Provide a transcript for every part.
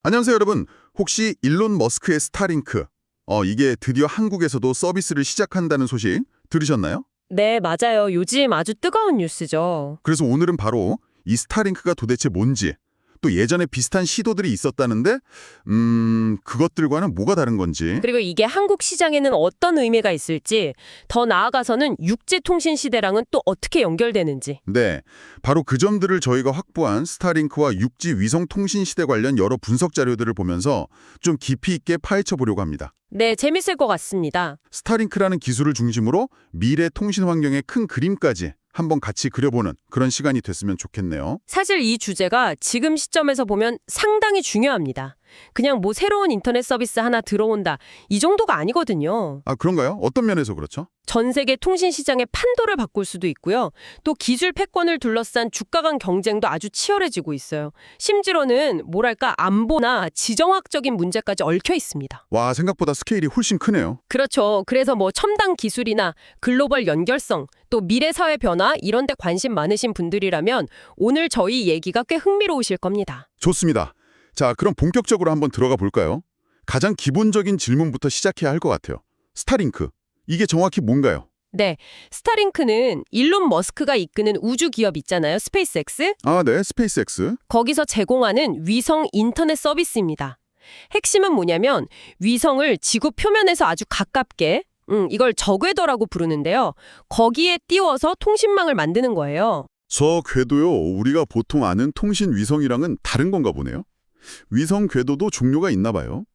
안녕하세요, 여러분. 혹시 일론 머스크의 스타링크, 이게 드디어 한국에서도 서비스를 시작한다는 소식 들으셨나요? 네, 맞아요. 요즘 아주 뜨거운 뉴스죠. 그래서 오늘은 바로 이 스타링크가 도대체 뭔지, 또 예전에 비슷한 시도들이 있었다는데, 그것들과는 뭐가 다른 건지. 그리고 이게 한국 시장에는 어떤 의미가 있을지, 더 나아가서는 육지통신 시대랑은 또 어떻게 연결되는지. 네, 바로 그 점들을 저희가 확보한 스타링크와 육지 위성 통신 시대 관련 여러 분석 자료들을 보면서 좀 깊이 있게 파헤쳐 보려고 합니다. 네, 재밌을 것 같습니다. 스타링크라는 기술을 중심으로 미래 통신 환경의 큰 그림까지 한번 같이 그려보는 그런 시간이 됐으면 좋겠네요. 사실 이 주제가 지금 시점에서 보면 상당히 중요합니다. 그냥 뭐 새로운 인터넷 서비스 하나 들어온다, 이 정도가 아니거든요. 아, 그런가요? 어떤 면에서 그렇죠? 전 세계 통신 시장의 판도를 바꿀 수도 있고요. 또 기술 패권을 둘러싼 주가 간 경쟁도 아주 치열해지고 있어요. 심지어는 뭐랄까 안보나 지정학적인 문제까지 얽혀 있습니다. 와, 생각보다 스케일이 훨씬 크네요. 그렇죠. 그래서 뭐 첨단 기술이나 글로벌 연결성, 또 미래 사회 변화 이런 데 관심 많으신 분들이라면 오늘 저희 얘기가 꽤 흥미로우실 겁니다. 좋습니다. 자, 그럼 본격적으로 한번 들어가 볼까요? 가장 기본적인 질문부터 시작해야 할 것 같아요. 스타링크, 이게 정확히 뭔가요? 네, 스타링크는 일론 머스크가 이끄는 우주 기업 있잖아요. 스페이스X. 아, 네, 스페이스X. 거기서 제공하는 위성 인터넷 서비스입니다. 핵심은 뭐냐면 위성을 지구 표면에서 아주 가깝게, 이걸 저궤도라고 부르는데요. 거기에 띄워서 통신망을 만드는 거예요. 저 궤도요, 우리가 보통 아는 통신 위성이랑은 다른 건가 보네요. 위성 궤도도 종류가 있나 봐요.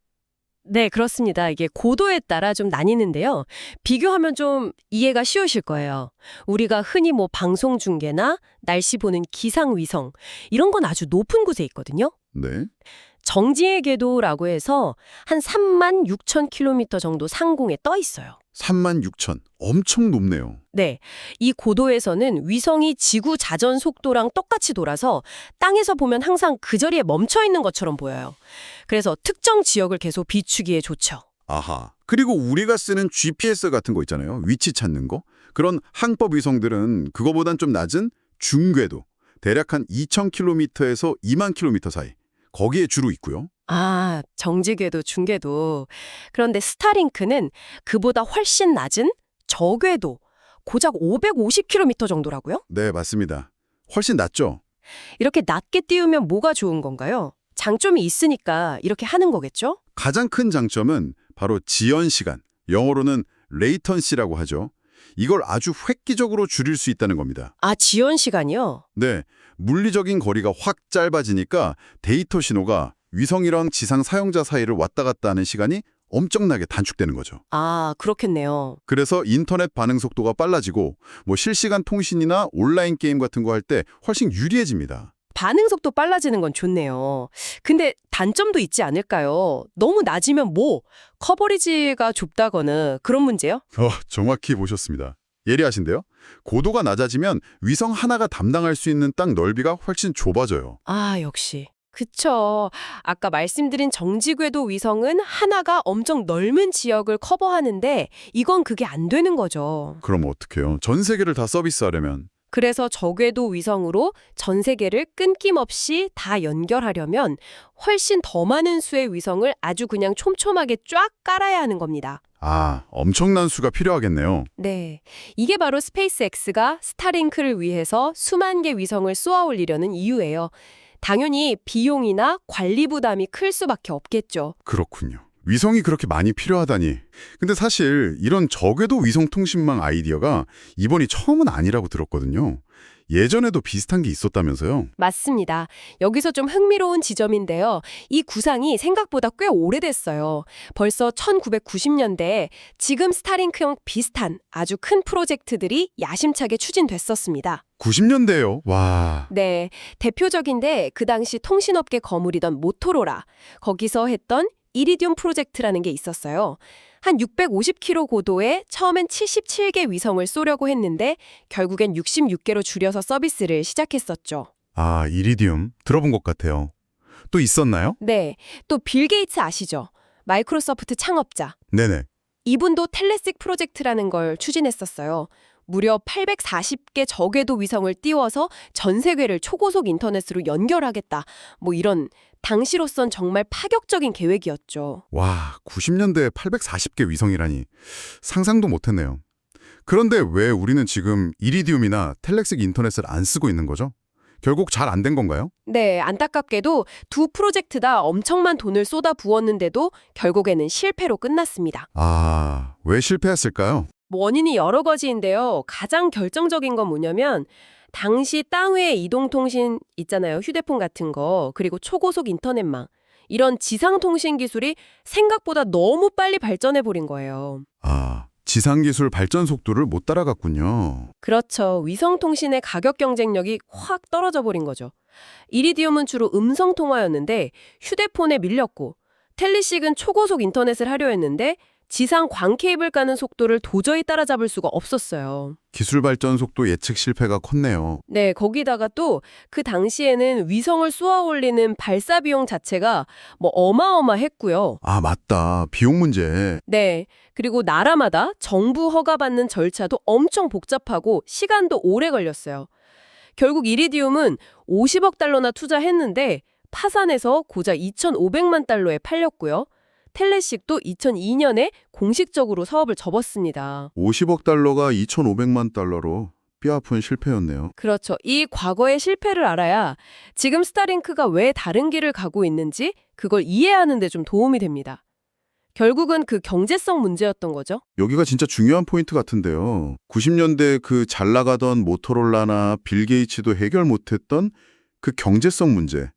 네, 그렇습니다. 이게 고도에 따라 좀 나뉘는데요. 비교하면 좀 이해가 쉬우실 거예요. 우리가 흔히 뭐 방송 중계나 날씨 보는 기상 위성 이런 건 아주 높은 곳에 있거든요. 네. 정지의 궤도라고 해서 한 3만 6천 킬로미터 정도 상공에 떠 있어요. 36,000. 엄청 높네요. 네, 이 고도에서는 위성이 지구 자전 속도랑 똑같이 돌아서 땅에서 보면 항상 그 자리에 멈춰 있는 것처럼 보여요. 그래서 특정 지역을 계속 비추기에 좋죠. 아하. 그리고 우리가 쓰는 GPS 같은 거 있잖아요. 위치 찾는 거. 그런 항법 위성들은 그거보단 좀 낮은 중궤도, 대략 한 2,000km에서 20,000km 사이. 거기에 주로 있고요. 아, 정지궤도, 중궤도. 그런데 스타링크는 그보다 훨씬 낮은 저궤도, 고작 550km 정도라고요? 네, 맞습니다. 훨씬 낮죠? 이렇게 낮게 띄우면 뭐가 좋은 건가요? 장점이 있으니까 이렇게 하는 거겠죠? 가장 큰 장점은 바로 지연 시간, 영어로는 레이턴시라고 하죠. 이걸 아주 획기적으로 줄일 수 있다는 겁니다. 아, 지연 시간이요? 네, 물리적인 거리가 확 짧아지니까 데이터 신호가 위성이랑 지상 사용자 사이를 왔다 갔다 하는 시간이 엄청나게 단축되는 거죠. 아, 그렇겠네요. 그래서 인터넷 반응 속도가 빨라지고 뭐 실시간 통신이나 온라인 게임 같은 거 할 때 훨씬 유리해집니다. 반응 속도 빨라지는 건 좋네요. 근데 단점도 있지 않을까요? 너무 낮으면 뭐 커버리지가 좁다거나 그런 문제요? 정확히 보셨습니다. 예리하신데요? 고도가 낮아지면 위성 하나가 담당할 수 있는 땅 넓이가 훨씬 좁아져요. 아, 역시. 그쵸. 아까 말씀드린 정지궤도 위성은 하나가 엄청 넓은 지역을 커버하는데 이건 그게 안 되는 거죠. 그럼 어떡해요? 전 세계를 다 서비스하려면. 그래서 저궤도 위성으로 전 세계를 끊김없이 다 연결하려면 훨씬 더 많은 수의 위성을 아주 그냥 촘촘하게 쫙 깔아야 하는 겁니다. 아, 엄청난 수가 필요하겠네요. 네. 이게 바로 스페이스X가 스타링크를 위해서 수만 개 위성을 쏘아 올리려는 이유예요. 당연히 비용이나 관리 부담이 클 수밖에 없겠죠. 그렇군요. 위성이 그렇게 많이 필요하다니. 근데 사실 이런 저궤도 위성 통신망 아이디어가 이번이 처음은 아니라고 들었거든요. 예전에도 비슷한 게 있었다면서요? 맞습니다. 여기서 좀 흥미로운 지점인데요. 이 구상이 생각보다 꽤 오래됐어요. 벌써 1990년대에 지금 스타링크형 비슷한 아주 큰 프로젝트들이 야심차게 추진됐었습니다. 90년대요. 와. 네, 대표적인데 그 당시 통신업계 거물이던 모토로라, 거기서 했던 이리듐 프로젝트라는 게 있었어요. 한 650km 고도에 처음엔 77개 위성을 쏘려고 했는데 결국엔 66개로 줄여서 서비스를 시작했었죠. 아, 이리디움. 들어본 것 같아요. 또 있었나요? 네, 또 빌 게이츠 아시죠? 마이크로소프트 창업자. 네네. 이분도 텔레식 프로젝트라는 걸 추진했었어요. 무려 840개 저궤도 위성을 띄워서 전 세계를 초고속 인터넷으로 연결하겠다. 뭐 이런 당시로선 정말 파격적인 계획이었죠. 와, 90년대에 840개 위성이라니 상상도 못했네요. 그런데 왜 우리는 지금 이리디움이나 텔렉식 인터넷을 안 쓰고 있는 거죠? 결국 잘 안 된 건가요? 네, 안타깝게도 두 프로젝트 다 엄청난 돈을 쏟아 부었는데도 결국에는 실패로 끝났습니다. 아, 왜 실패했을까요? 원인이 여러 가지인데요. 가장 결정적인 건 뭐냐면 당시 땅 위의 이동통신 있잖아요. 휴대폰 같은 거, 그리고 초고속 인터넷망. 이런 지상통신 기술이 생각보다 너무 빨리 발전해버린 거예요. 아, 지상기술 발전 속도를 못 따라갔군요. 그렇죠. 위성통신의 가격 경쟁력이 확 떨어져 버린 거죠. 이리디움은 주로 음성 통화였는데 휴대폰에 밀렸고, 텔리식은 초고속 인터넷을 하려 했는데 지상 광 케이블 가는 속도를 도저히 따라잡을 수가 없었어요. 기술 발전 속도 예측 실패가 컸네요. 네, 거기다가 또 그 당시에는 위성을 쏘아 올리는 발사 비용 자체가 어마어마했고요. 아, 맞다. 비용 문제. 네, 그리고 나라마다 정부 허가받는 절차도 엄청 복잡하고 시간도 오래 걸렸어요. 결국 이리디움은 50억 달러나 투자했는데 파산해서 고작 2,500만 달러에 팔렸고요. 텔레식도 2002년에 공식적으로 사업을 접었습니다. 50억 달러가 2,500만 달러로 뼈아픈 실패였네요. 그렇죠. 이 과거의 실패를 알아야 지금 스타링크가 왜 다른 길을 가고 있는지 그걸 이해하는 데 좀 도움이 됩니다. 결국은 그 경제성 문제였던 거죠. 여기가 진짜 중요한 포인트 같은데요. 90년대 그 잘 나가던 모토로라나 빌 게이츠도 해결 못했던 그 경제성 문제.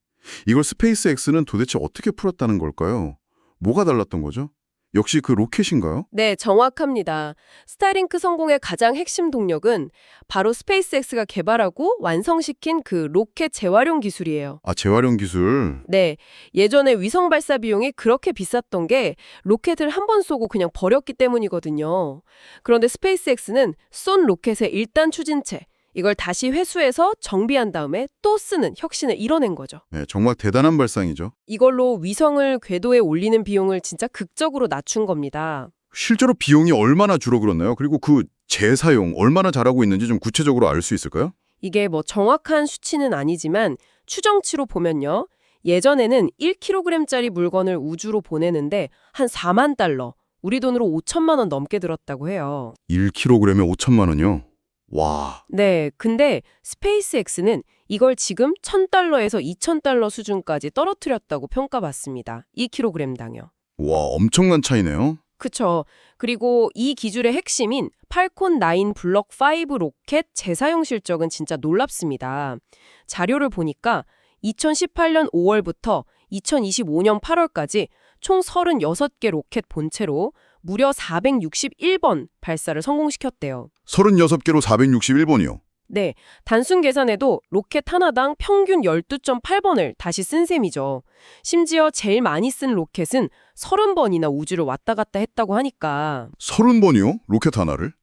이걸 스페이스X는 도대체 어떻게 풀었다는 걸까요? 뭐가 달랐던 거죠? 역시 그 로켓인가요? 네, 정확합니다. 스타링크 성공의 가장 핵심 동력은 바로 스페이스X가 개발하고 완성시킨 그 로켓 재활용 기술이에요. 아, 재활용 기술. 네, 예전에 위성 발사 비용이 그렇게 비쌌던 게 로켓을 한 번 쏘고 그냥 버렸기 때문이거든요. 그런데 스페이스X는 쏜 로켓의 1단 추진체, 이걸 다시 회수해서 정비한 다음에 또 쓰는 혁신을 이뤄낸 거죠. 네, 정말 대단한 발상이죠. 이걸로 위성을 궤도에 올리는 비용을 진짜 극적으로 낮춘 겁니다. 실제로 비용이 얼마나 줄어들었나요? 그리고 그 재사용 얼마나 잘하고 있는지 좀 구체적으로 알 수 있을까요? 이게 정확한 수치는 아니지만 추정치로 보면요. 예전에는 1kg짜리 물건을 우주로 보내는데 한 4만 달러, 우리 돈으로 5천만 원 넘게 들었다고 해요. 1kg에 5천만 원이요? 와, 네, 근데 스페이스X는 이걸 지금 1,000달러에서 2,000달러 수준까지 떨어뜨렸다고 평가받습니다. 2kg당요. 와, 엄청난 차이네요. 그쵸. 그리고 이 기술의 핵심인 팔콘 9 블록 5 로켓 재사용 실적은 진짜 놀랍습니다. 자료를 보니까 2018년 5월부터 2025년 8월까지 총 36개 로켓 본체로 무려 461번 발사를 성공시켰대요. 36개로 461번이요. 네, 단순 계산해도 로켓 하나당 평균 12.8번을 다시 쓴 셈이죠. 심지어 제일 많이 쓴 로켓은 30번이나 우주를 왔다 갔다 했다고 하니까 30번이요? 로켓 하나를?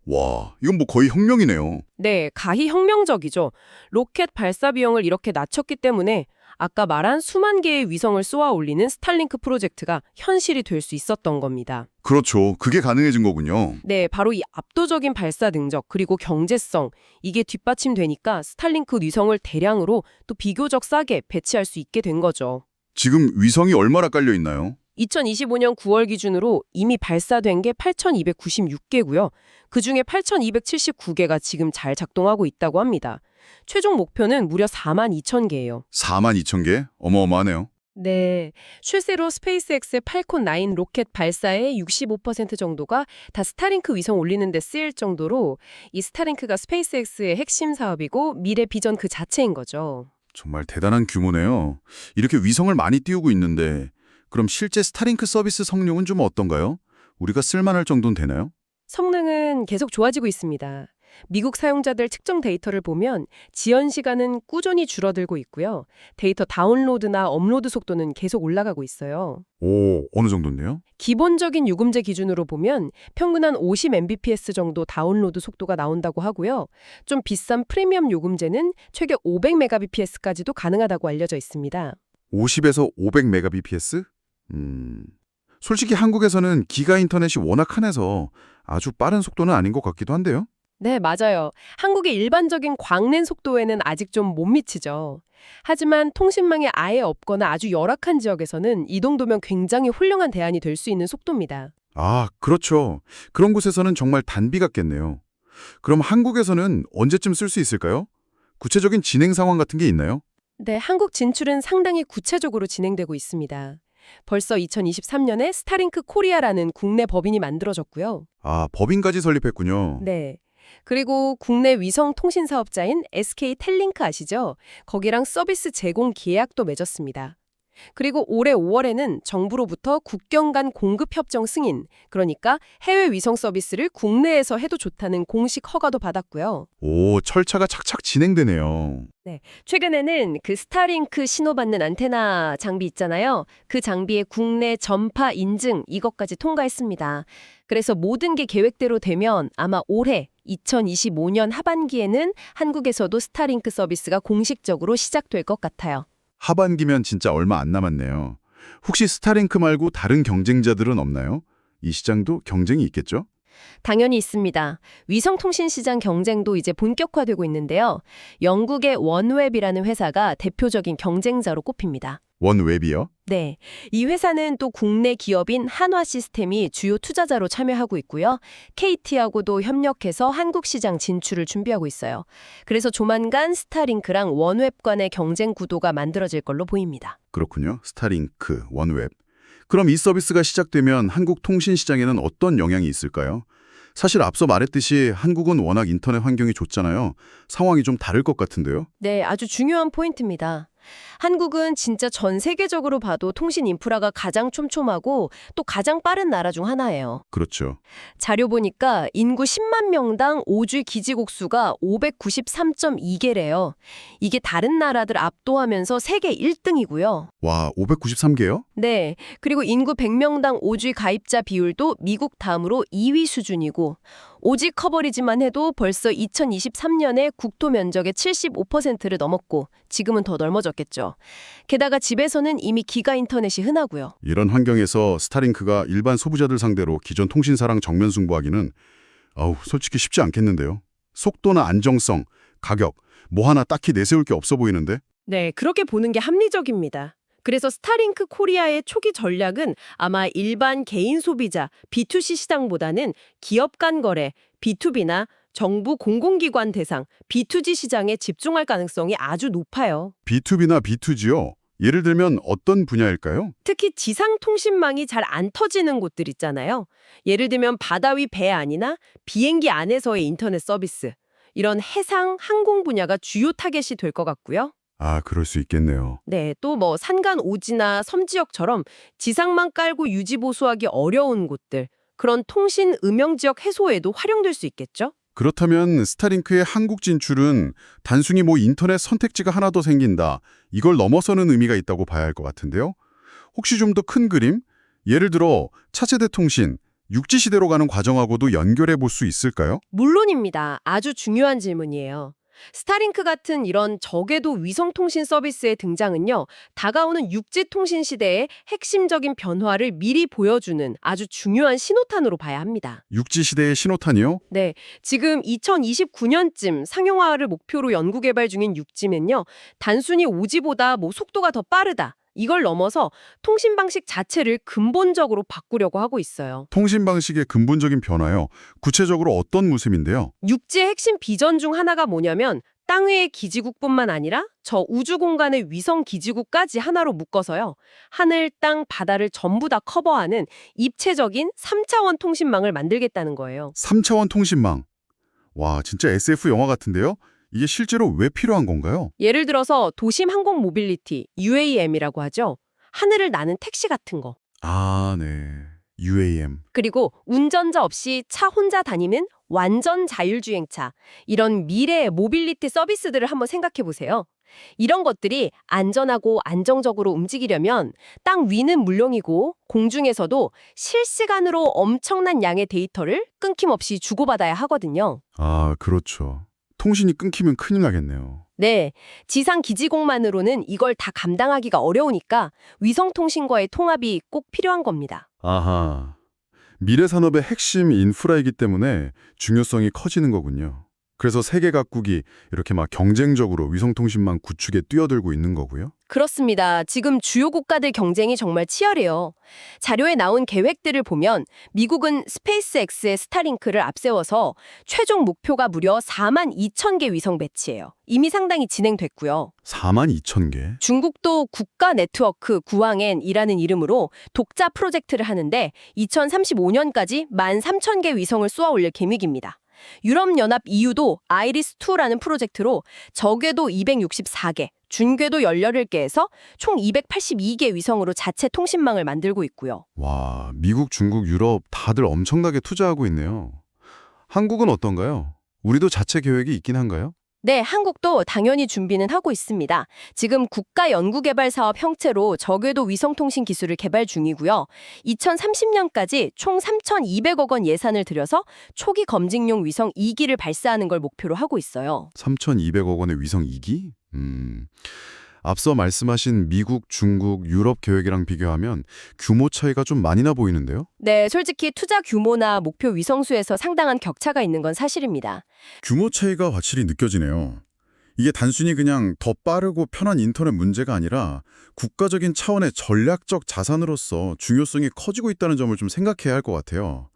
와, 이건 거의 혁명이네요. 네, 가히 혁명적이죠. 로켓 발사 비용을 이렇게 낮췄기 때문에 아까 말한 수만 개의 위성을 쏘아 올리는 스타링크 프로젝트가 현실이 될 수 있었던 겁니다. 그렇죠. 그게 가능해진 거군요. 네, 바로 이 압도적인 발사 능력 그리고 경제성 이게 뒷받침되니까 스타링크 위성을 대량으로 또 비교적 싸게 배치할 수 있게 된 거죠. 지금 위성이 얼마나 깔려 있나요? 2025년 9월 기준으로 이미 발사된 게 8,296개고요. 그중에 8,279개가 지금 잘 작동하고 있다고 합니다. 최종 목표는 무려 42,000개예요. 42,000개? 어마어마하네요. 네, 실제로 스페이스X의 팔콘 9 로켓 발사의 65% 정도가 다 스타링크 위성 올리는 데 쓰일 정도로 이 스타링크가 스페이스X의 핵심 사업이고 미래 비전 그 자체인 거죠. 정말 대단한 규모네요. 이렇게 위성을 많이 띄우고 있는데 그럼 실제 스타링크 서비스 성능은 좀 어떤가요? 우리가 쓸만할 정도는 되나요? 성능은 계속 좋아지고 있습니다. 미국 사용자들 측정 데이터를 보면 지연 시간은 꾸준히 줄어들고 있고요. 데이터 다운로드나 업로드 속도는 계속 올라가고 있어요. 오, 어느 정도인데요? 기본적인 요금제 기준으로 보면 평균 한 50 Mbps 정도 다운로드 속도가 나온다고 하고요. 좀 비싼 프리미엄 요금제는 최대 500 Mbps까지도 가능하다고 알려져 있습니다. 50에서 500mbps? 솔직히 한국에서는 기가 인터넷이 워낙 흔해서 아주 빠른 속도는 아닌 것 같기도 한데요. 네, 맞아요. 한국의 일반적인 광랜 속도에는 아직 좀 못 미치죠. 하지만 통신망이 아예 없거나 아주 열악한 지역에서는 이 정도면 굉장히 훌륭한 대안이 될 수 있는 속도입니다. 아, 그렇죠. 그런 곳에서는 정말 단비 같겠네요. 그럼 한국에서는 언제쯤 쓸 수 있을까요? 구체적인 진행 상황 같은 게 있나요? 네, 한국 진출은 상당히 구체적으로 진행되고 있습니다. 벌써 2023년에 스타링크 코리아라는 국내 법인이 만들어졌고요. 아, 법인까지 설립했군요. 네. 그리고 국내 위성 통신 사업자인 SK텔링크 아시죠? 거기랑 서비스 제공 계약도 맺었습니다. 그리고 올해 5월에는 정부로부터 국경 간 공급 협정 승인, 그러니까 해외 위성 서비스를 국내에서 해도 좋다는 공식 허가도 받았고요. 오, 철차가 착착 진행되네요. 최근에는 그 스타링크 신호받는 안테나 장비 있잖아요. 그 장비의 국내 전파 인증 이것까지 통과했습니다. 그래서 모든 게 계획대로 되면 아마 올해 2025년 하반기에는 한국에서도 스타링크 서비스가 공식적으로 시작될 것 같아요. 하반기면 진짜 얼마 안 남았네요. 혹시 스타링크 말고 다른 경쟁자들은 없나요? 이 시장도 경쟁이 있겠죠? 당연히 있습니다. 위성통신 시장 경쟁도 이제 본격화되고 있는데요. 영국의 원웹이라는 회사가 대표적인 경쟁자로 꼽힙니다. 원웹이요? 네. 이 회사는 또 국내 기업인 한화시스템이 주요 투자자로 참여하고 있고요. KT하고도 협력해서 한국 시장 진출을 준비하고 있어요. 그래서 조만간 스타링크랑 원웹 간의 경쟁 구도가 만들어질 걸로 보입니다. 그렇군요. 스타링크, 원웹. 그럼 이 서비스가 시작되면 한국 통신 시장에는 어떤 영향이 있을까요? 사실 앞서 말했듯이 한국은 워낙 인터넷 환경이 좋잖아요. 상황이 좀 다를 것 같은데요? 네, 아주 중요한 포인트입니다. 한국은 진짜 전 세계적으로 봐도 통신 인프라가 가장 촘촘하고 또 가장 빠른 나라 중 하나예요. 그렇죠. 자료 보니까 인구 10만 명당 5G 기지국수가 593.2개래요. 이게 다른 나라들 압도하면서 세계 1등이고요. 와, 593개요? 네, 그리고 인구 100명당 5G 가입자 비율도 미국 다음으로 2위 수준이고 오직 커버리지만 해도 벌써 2023년에 국토 면적의 75%를 넘었고 지금은 더 넓어졌겠죠. 게다가 집에서는 이미 기가 인터넷이 흔하고요. 이런 환경에서 스타링크가 일반 소비자들 상대로 기존 통신사랑 정면 승부하기는 솔직히 쉽지 않겠는데요. 속도나 안정성, 가격, 뭐 하나 딱히 내세울 게 없어 보이는데? 네, 그렇게 보는 게 합리적입니다. 그래서 스타링크 코리아의 초기 전략은 아마 일반 개인 소비자, B2C 시장보다는 기업 간 거래, B2B나 정부 공공기관 대상, B2G 시장에 집중할 가능성이 아주 높아요. B2B나 B2G요? 예를 들면 어떤 분야일까요? 특히 지상 통신망이 잘 안 터지는 곳들 있잖아요. 예를 들면 바다 위 배안이나 비행기 안에서의 인터넷 서비스. 이런 해상, 항공 분야가 주요 타겟이 될 것 같고요. 아, 그럴 수 있겠네요. 네, 또 뭐 산간 오지나 섬 지역처럼 지상망 깔고 유지 보수하기 어려운 곳들, 그런 통신 음영 지역 해소에도 활용될 수 있겠죠? 그렇다면 스타링크의 한국 진출은 단순히 인터넷 선택지가 하나 더 생긴다, 이걸 넘어서는 의미가 있다고 봐야 할 것 같은데요. 혹시 좀 더 큰 그림? 예를 들어 차세대 통신, 육지 시대로 가는 과정하고도 연결해 볼 수 있을까요? 물론입니다. 아주 중요한 질문이에요. 스타링크 같은 이런 저궤도 위성통신 서비스의 등장은요, 다가오는 육지통신 시대의 핵심적인 변화를 미리 보여주는 아주 중요한 신호탄으로 봐야 합니다. 육지 시대의 신호탄이요? 네, 지금 2029년쯤 상용화를 목표로 연구개발 중인 육지면요, 단순히 오지보다 속도가 더 빠르다. 이걸 넘어서 통신 방식 자체를 근본적으로 바꾸려고 하고 있어요. 통신 방식의 근본적인 변화요. 구체적으로 어떤 모습인데요? 육지의 핵심 비전 중 하나가 뭐냐면 땅 위의 기지국뿐만 아니라 저 우주 공간의 위성 기지국까지 하나로 묶어서요. 하늘, 땅, 바다를 전부 다 커버하는 입체적인 3차원 통신망을 만들겠다는 거예요. 3차원 통신망. 와, 진짜 SF 영화 같은데요? 이게 실제로 왜 필요한 건가요? 예를 들어서 도심 항공 모빌리티, UAM이라고 하죠. 하늘을 나는 택시 같은 거. 아, 네. UAM. 그리고 운전자 없이 차 혼자 다니는 완전 자율주행차. 이런 미래의 모빌리티 서비스들을 한번 생각해 보세요. 이런 것들이 안전하고 안정적으로 움직이려면 땅 위는 물론이고 공중에서도 실시간으로 엄청난 양의 데이터를 끊김없이 주고받아야 하거든요. 아, 그렇죠. 통신이 끊기면 큰일 나겠네요. 네, 지상 기지국만으로는 이걸 다 감당하기가 어려우니까 위성통신과의 통합이 꼭 필요한 겁니다. 아하. 미래 산업의 핵심 인프라이기 때문에 중요성이 커지는 거군요. 그래서 세계 각국이 이렇게 막 경쟁적으로 위성통신망 구축에 뛰어들고 있는 거고요. 그렇습니다. 지금 주요 국가들 경쟁이 정말 치열해요. 자료에 나온 계획들을 보면 미국은 스페이스X의 스타링크를 앞세워서 최종 목표가 무려 4만 2천 개 위성 배치예요. 이미 상당히 진행됐고요. 4만 2천 개. 중국도 국가 네트워크 구왕엔이라는 이름으로 독자 프로젝트를 하는데 2035년까지 1만 3천 개 위성을 쏘아 올릴 계획입니다. 유럽연합 EU도 아이리스2라는 프로젝트로 저궤도 264개, 준궤도 18개에서 총 282개 위성으로 자체 통신망을 만들고 있고요. 와, 미국, 중국, 유럽 다들 엄청나게 투자하고 있네요. 한국은 어떤가요? 우리도 자체 계획이 있긴 한가요? 네, 한국도 당연히 준비는 하고 있습니다. 지금 국가연구개발사업 형태로 저궤도 위성통신 기술을 개발 중이고요. 2030년까지 총 3,200억 원 예산을 들여서 초기 검증용 위성 2기를 발사하는 걸 목표로 하고 있어요. 3,200억 원의 위성 2기? 앞서 말씀하신 미국, 중국, 유럽 계획이랑 비교하면 규모 차이가 좀 많이 나 보이는데요? 네, 솔직히 투자 규모나 목표 위성수에서 상당한 격차가 있는 건 사실입니다. 규모 차이가 확실히 느껴지네요. 이게 단순히 그냥 더 빠르고 편한 인터넷 문제가 아니라 국가적인 차원의 전략적 자산으로서 중요성이 커지고 있다는 점을 좀 생각해야 할 것 같아요.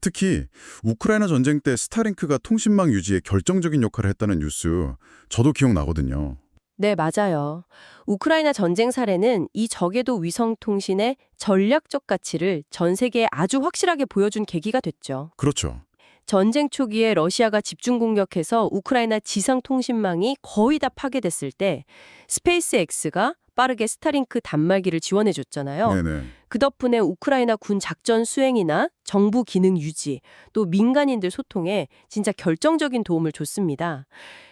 특히 우크라이나 전쟁 때 스타링크가 통신망 유지에 결정적인 역할을 했다는 뉴스 저도 기억나거든요. 네, 맞아요. 우크라이나 전쟁 사례는 이 저궤도 위성 통신의 전략적 가치를 전 세계에 아주 확실하게 보여준 계기가 됐죠. 그렇죠. 전쟁 초기에 러시아가 집중 공격해서 우크라이나 지상 통신망이 거의 다 파괴됐을 때 스페이스X가 빠르게 스타링크 단말기를 지원해 줬잖아요. 네네. 그 덕분에 우크라이나 군 작전 수행이나 정부 기능 유지, 또 민간인들 소통에 진짜 결정적인 도움을 줬습니다.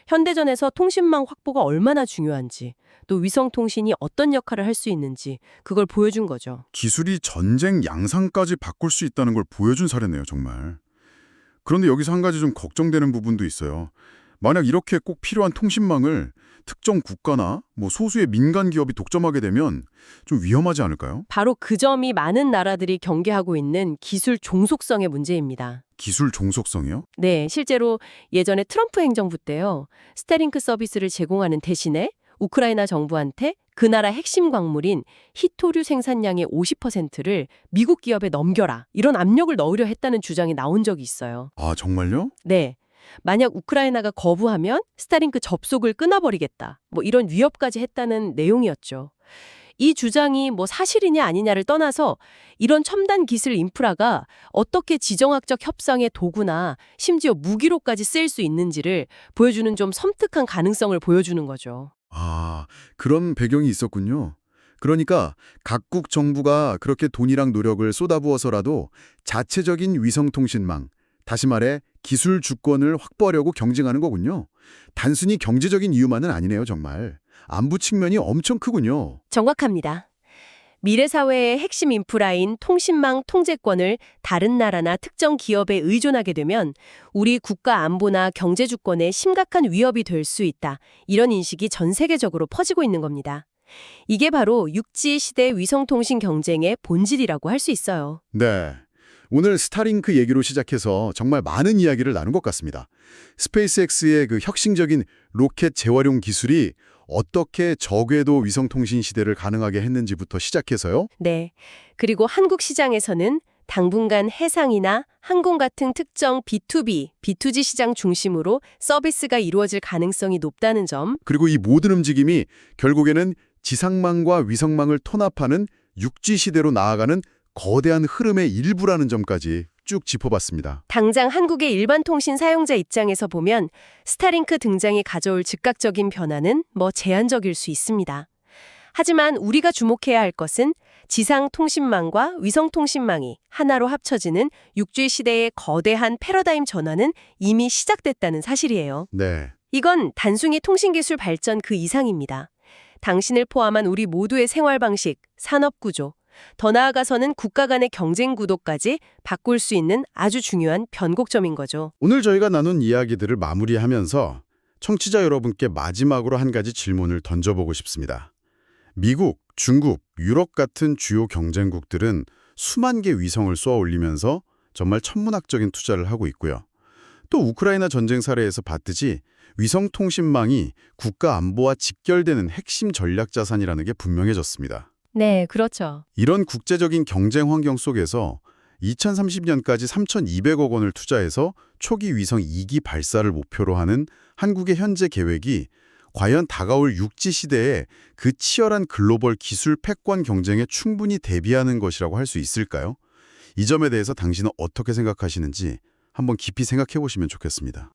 현대전에서 통신망 확보가 얼마나 중요한지, 또 위성통신이 어떤 역할을 할 수 있는지 그걸 보여준 거죠. 기술이 전쟁 양상까지 바꿀 수 있다는 걸 보여준 사례네요, 정말. 그런데 여기서 한 가지 좀 걱정되는 부분도 있어요. 만약 이렇게 꼭 필요한 통신망을 특정 국가나 소수의 민간 기업이 독점하게 되면 좀 위험하지 않을까요? 바로 그 점이 많은 나라들이 경계하고 있는 기술 종속성의 문제입니다. 기술 종속성이요? 네, 실제로 예전에 트럼프 행정부 때요. 스타링크 서비스를 제공하는 대신에 우크라이나 정부한테 그 나라 핵심 광물인 히토류 생산량의 50%를 미국 기업에 넘겨라. 이런 압력을 넣으려 했다는 주장이 나온 적이 있어요. 아, 정말요? 네. 만약 우크라이나가 거부하면 스타링크 접속을 끊어버리겠다. 이런 위협까지 했다는 내용이었죠. 이 주장이 사실이냐 아니냐를 떠나서 이런 첨단 기술 인프라가 어떻게 지정학적 협상의 도구나 심지어 무기로까지 쓰일 수 있는지를 보여주는 좀 섬뜩한 가능성을 보여주는 거죠. 아, 그런 배경이 있었군요. 그러니까 각국 정부가 그렇게 돈이랑 노력을 쏟아부어서라도 자체적인 위성통신망, 다시 말해 기술 주권을 확보하려고 경쟁하는 거군요. 단순히 경제적인 이유만은 아니네요, 정말. 안보 측면이 엄청 크군요. 정확합니다. 미래 사회의 핵심 인프라인 통신망 통제권을 다른 나라나 특정 기업에 의존하게 되면 우리 국가 안보나 경제 주권에 심각한 위협이 될 수 있다. 이런 인식이 전 세계적으로 퍼지고 있는 겁니다. 이게 바로 육지 시대 위성통신 경쟁의 본질이라고 할 수 있어요. 네. 오늘 스타링크 얘기로 시작해서 정말 많은 이야기를 나눈 것 같습니다. 스페이스X의 그 혁신적인 로켓 재활용 기술이 어떻게 저궤도 위성통신 시대를 가능하게 했는지부터 시작해서요. 네. 그리고 한국 시장에서는 당분간 해상이나 항공 같은 특정 B2B, B2G 시장 중심으로 서비스가 이루어질 가능성이 높다는 점. 그리고 이 모든 움직임이 결국에는 지상망과 위성망을 통합하는 육지 시대로 나아가는 거대한 흐름의 일부라는 점까지 쭉 짚어봤습니다. 당장 한국의 일반 통신 사용자 입장에서 보면 스타링크 등장이 가져올 즉각적인 변화는 제한적일 수 있습니다. 하지만 우리가 주목해야 할 것은 지상 통신망과 위성 통신망이 하나로 합쳐지는 육지 시대의 거대한 패러다임 전환은 이미 시작됐다는 사실이에요. 네. 이건 단순히 통신기술 발전 그 이상입니다. 당신을 포함한 우리 모두의 생활 방식, 산업 구조, 더 나아가서는 국가 간의 경쟁 구도까지 바꿀 수 있는 아주 중요한 변곡점인 거죠. 오늘 저희가 나눈 이야기들을 마무리하면서 청취자 여러분께 마지막으로 한 가지 질문을 던져보고 싶습니다. 미국, 중국, 유럽 같은 주요 경쟁국들은 수만 개 위성을 쏘아 올리면서 정말 천문학적인 투자를 하고 있고요. 또 우크라이나 전쟁 사례에서 봤듯이 위성통신망이 국가 안보와 직결되는 핵심 전략 자산이라는 게 분명해졌습니다. 네, 그렇죠. 이런 국제적인 경쟁 환경 속에서 2030년까지 3,200억 원을 투자해서 초기 위성 2기 발사를 목표로 하는 한국의 현재 계획이 과연 다가올 육지 시대에 그 치열한 글로벌 기술 패권 경쟁에 충분히 대비하는 것이라고 할 수 있을까요? 이 점에 대해서 당신은 어떻게 생각하시는지 한번 깊이 생각해 보시면 좋겠습니다.